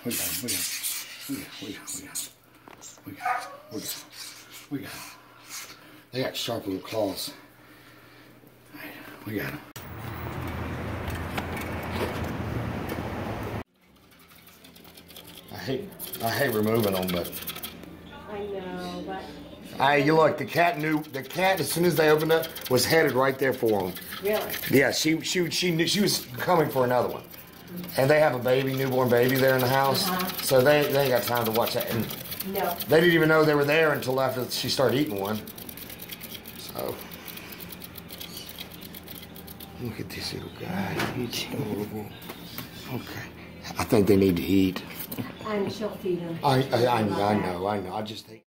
We got him. We got him. They got sharp little claws. We got him. I hate removing them, but. I know, but. Hey, you look. The cat as soon as they opened up was headed right there for them. Really? Yeah, she knew she was coming for another one, and they have a newborn baby there in the house, so they ain't got time to watch that. And no. They didn't even know they were there until after she started eating one. So. Look at this little guy. He's adorable. Okay. I think they need to eat. And she'll feed him. I know. I just think.